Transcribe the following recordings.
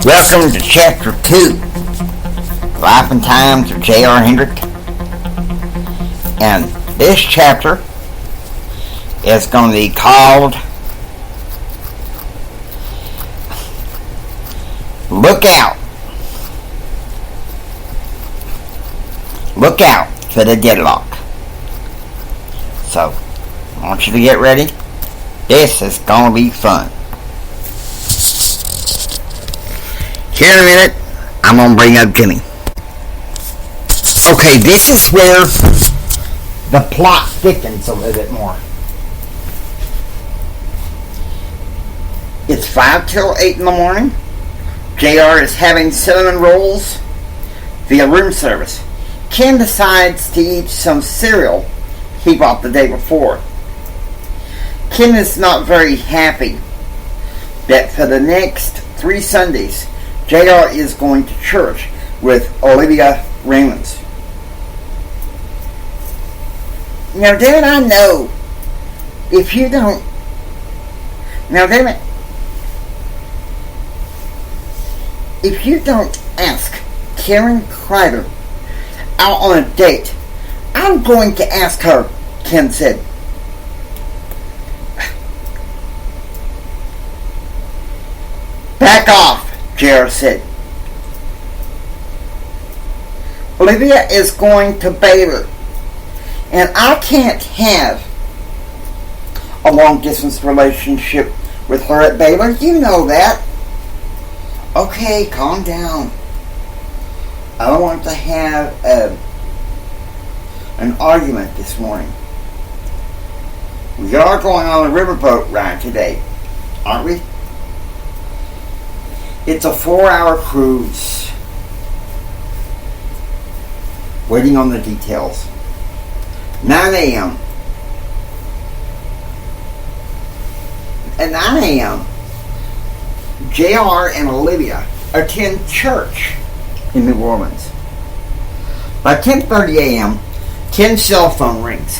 Welcome to Chapter 2, Life and Times of J.R. Hendrick. And this chapter is going to be called Look Out. Look out for the deadlock. So, I want you to get ready. This is going to be fun. Here in a minute, I'm going to bring up Jimmy. Okay, this is where the plot thickens a little bit more. It's 5 till 8 in the morning. JR is having cinnamon rolls via room service. Ken decides to eat some cereal he bought the day before. Ken is not very happy that for the next 3 Sundays, JR is going to church with Olivia Reynolds. Now, David, I know if you don't... Now, David, if you don't ask Karen Kreider out on a date, I'm going to ask her, Ken said. Back off, JR said. Olivia is going to Baylor, and I can't have a long-distance relationship with her at Baylor. You know that. Okay, calm down. I don't want to have an argument this morning. We are going on a riverboat ride today, aren't we? It's a 4-hour cruise. Waiting on the details. 9 a.m. At 9 a.m., JR and Olivia attend church in New Orleans. By 10:30 a.m., Ken's cell phone rings.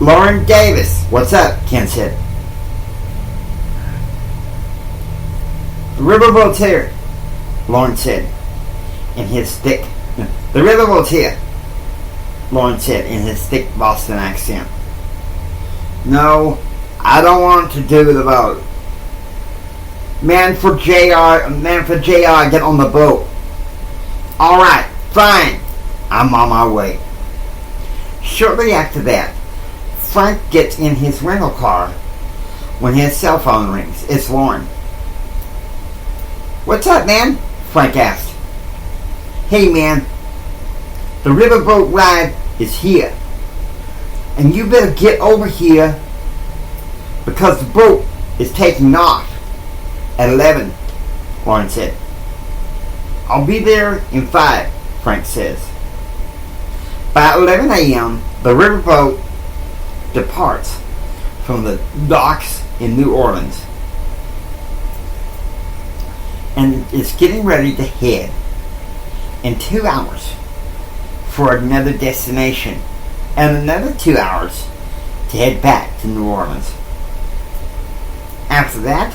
Lauren Davis. What's up? Ken said. The riverboat's here, Lauren said in his thick... The riverboat's here, Lauren said in his thick Boston accent. No, I don't want to do with the boat. Man for JR, get on the boat. Alright, fine. I'm on my way. Shortly after that, Frank gets in his rental car when his cell phone rings. It's Lauren. What's up, man? Frank asked. Hey, man. The riverboat ride is here. And you better get over here because the boat is taking off at 11, Lauren said. I'll be there in 5, Frank says. By 11 a.m., the riverboat departs from the docks in New Orleans and is getting ready to head in 2 hours for another destination and another 2 hours to head back to New Orleans. After that,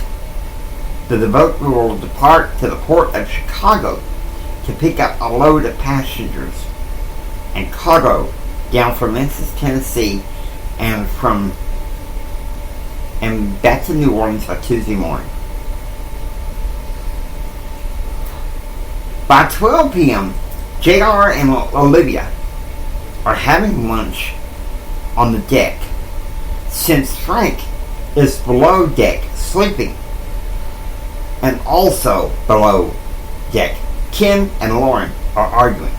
the boat will depart to the port of Chicago to pick up a load of passengers and cargo down from Memphis, Tennessee, and back to New Orleans by Tuesday morning. By 12 p.m., JR and Olivia are having lunch on the deck since Frank is below deck sleeping. And also below deck, Ken and Lauren are arguing.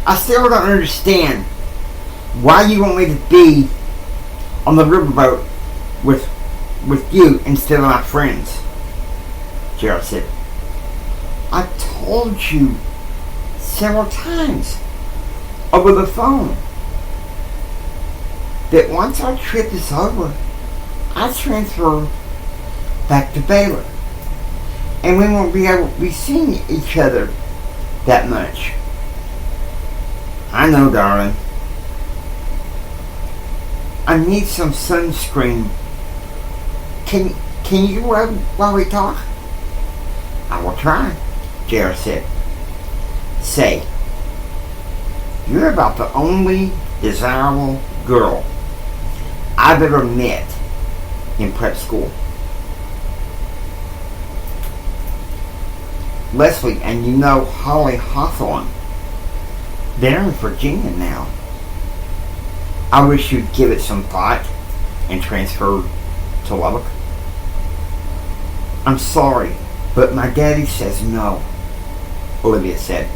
I still don't understand why you want me to be on the riverboat with you instead of my friends, JR said. I told you several times over the phone that once our trip is over, I transfer back to Baylor. And we won't be able to be seeing each other that much. I know, darling. I need some sunscreen. Can you rub while we talk? I will try, JR said. Say, you're about the only desirable girl I've ever met in prep school. Leslie and you know Holly Hawthorne. They're in Virginia now. I wish you'd give it some thought and transfer to Lubbock. I'm sorry, but my daddy says no, Olivia said.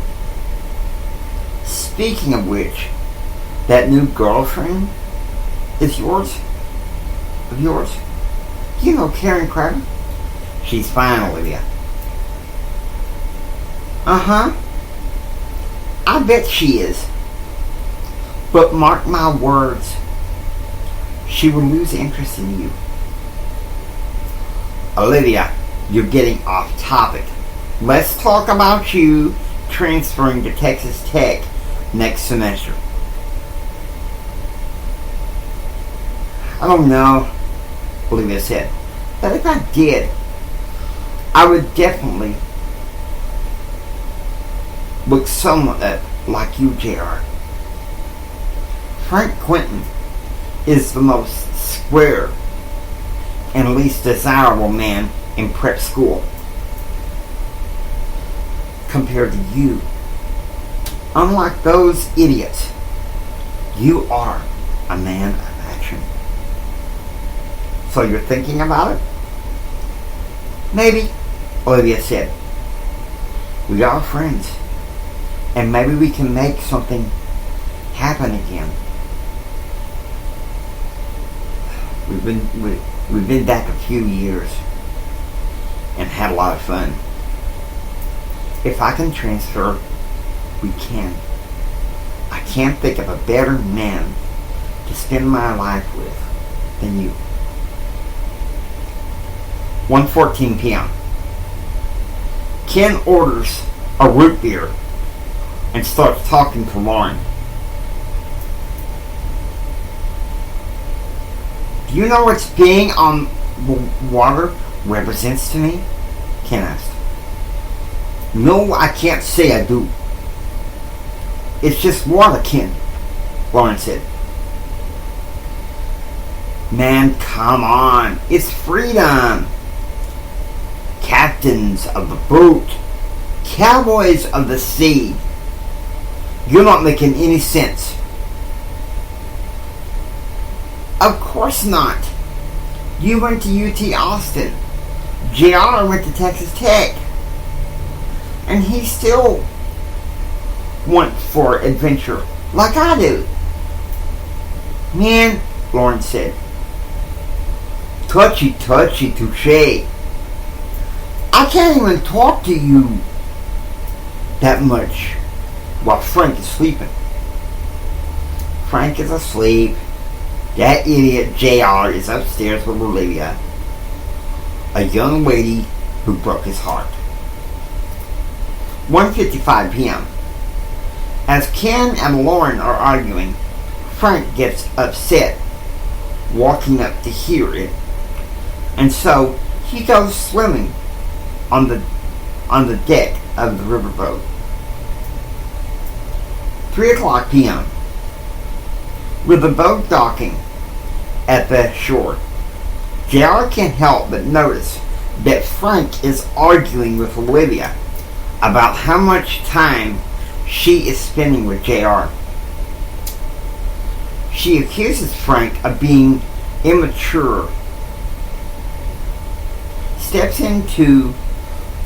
Speaking of which, that new girlfriend is yours? Of yours? You know Karen Crabbe? She's fine, Olivia. Uh-huh. I bet she is. But mark my words, she will lose interest in you. Olivia, you're getting off topic. Let's talk about you transferring to Texas Tech next semester. I don't know, Olivia said. But if I did, I would definitely look somewhat like you, JR. Frank Quentin is the most square and least desirable man in prep school compared to you. Unlike those idiots, you are a man of action. So you're thinking about it? Maybe, Olivia said. We are friends, and maybe we can make something happen again. We've been back a few years and had a lot of fun. If I can transfer, we can. I can't think of a better man to spend my life with than you. 1:14 p.m. Ken orders a root beer and starts talking to Lauren. Do you know what being on the water represents to me? Ken asked. No, I can't say I do. It's just water, Ken, Lauren said. Man, come on. It's freedom. Captains of the boat. Cowboys of the sea. You're not making any sense. Of course not. You went to UT Austin. JR went to Texas Tech. And he still wants for adventure, like I do. Man, Lauren said. Touchy, touche. I can't even talk to you that much while Frank is sleeping. Frank is asleep. That idiot JR is upstairs with Olivia, a young lady who broke his heart. 1:55 p.m. As Ken and Lauren are arguing, Frank gets upset, walking up to hear it, and so he goes swimming on the deck of the riverboat. 3 o'clock p.m. With the boat docking at the shore, JR can't help but notice that Frank is arguing with Olivia about how much time she is spending with JR. She accuses Frank of being immature, steps into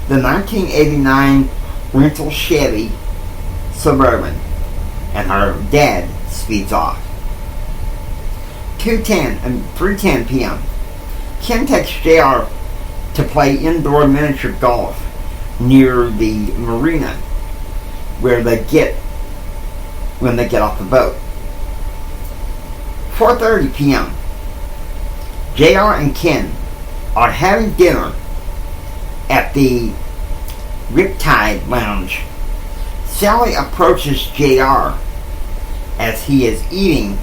the 1989 rental Chevy Suburban, and her dad speeds off. 3:10 p.m. Ken takes JR to play indoor miniature golf near the marina where when they get off the boat. 4:30 p.m. JR and Ken are having dinner at the Riptide Lounge. Sally approaches JR as he is eating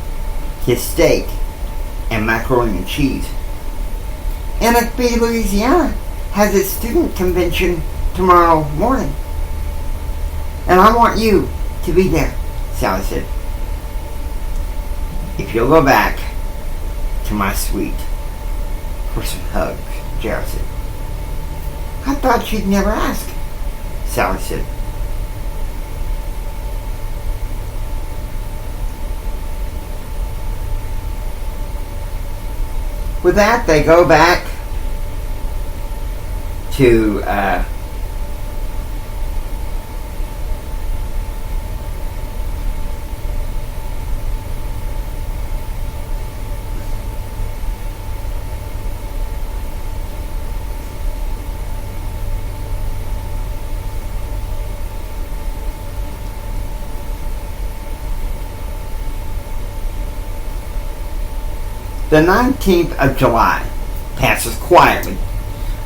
his steak and macaroni and cheese. NFB Louisiana has its student convention tomorrow morning. And I want you to be there, Sally said. If you'll go back to my suite for some hugs, Jared said. I thought you'd never ask, Sally said. With that, they go back to the 19th of July passes quietly,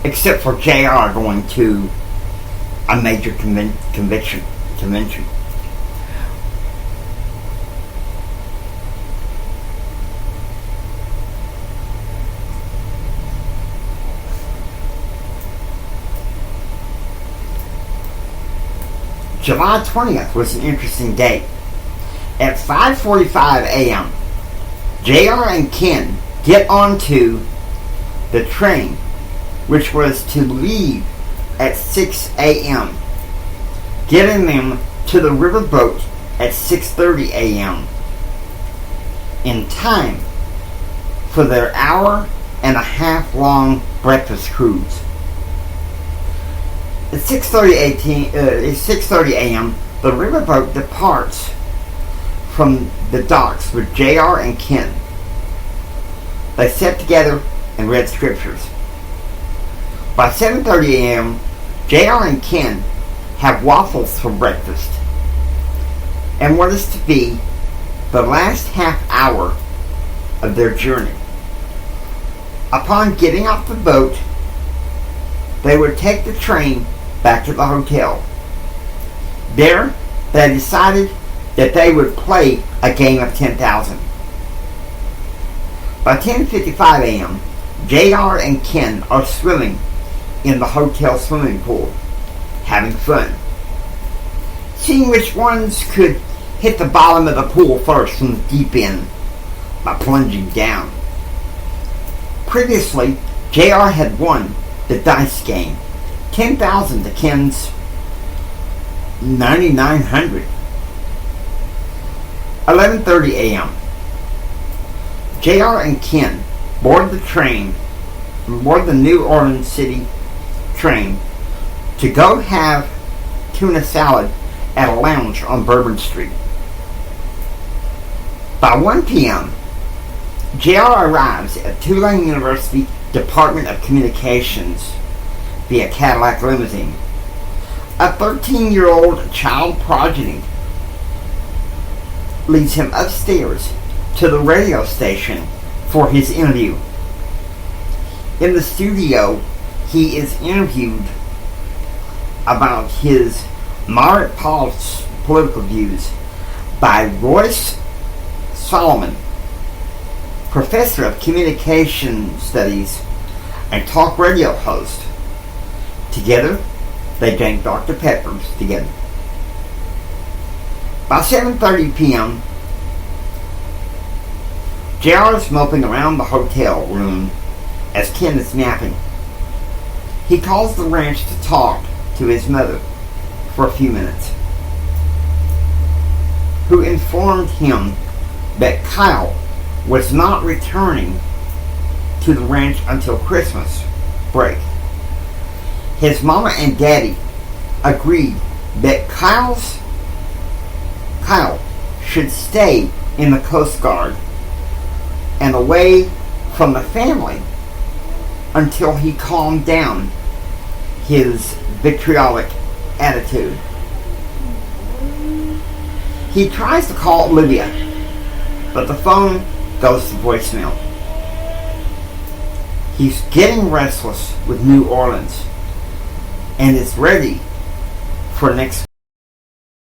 except for JR going to a major convention. July 20th was an interesting date. At 5:45 a.m., JR and Ken get onto the train, which was to leave at 6 a.m., getting them to the riverboat at 6:30 a.m. in time for their hour-and-a-half-long breakfast cruise. At 6:30 a.m., the riverboat departs from the docks with JR and Ken. They sat together and read scriptures. By 7:30 a.m., JR and Ken have waffles for breakfast and what is to be the last half hour of their journey. Upon getting off the boat, they would take the train back to the hotel. There, they decided that they would play a game of 10,000. By 10:55 a.m., JR and Ken are swimming in the hotel swimming pool, having fun, seeing which ones could hit the bottom of the pool first from the deep end by plunging down. Previously, JR had won the dice game, 10,000 to Ken's 9,900. 11:30 a.m. JR and Ken board the New Orleans City train to go have tuna salad at a lounge on Bourbon Street. By 1 p.m., JR arrives at Tulane University Department of Communications via Cadillac limousine. A 13-year-old child prodigy leads him upstairs to the radio station for his interview. In the studio, he is interviewed about his moderate political views by Royce Solomon, professor of communication studies and talk radio host. Together, they drank Dr. Peppers together. By 7:30 p.m., JR is moping around the hotel room as Ken is napping. He calls the ranch to talk to his mother for a few minutes, who informed him that Kyle was not returning to the ranch until Christmas break. His mama and daddy agreed that Kyle should stay in the Coast Guard and away from the family until he calmed down his vitriolic attitude. He tries to call Olivia, but the phone goes to voicemail. He's getting restless with New Orleans and is ready for next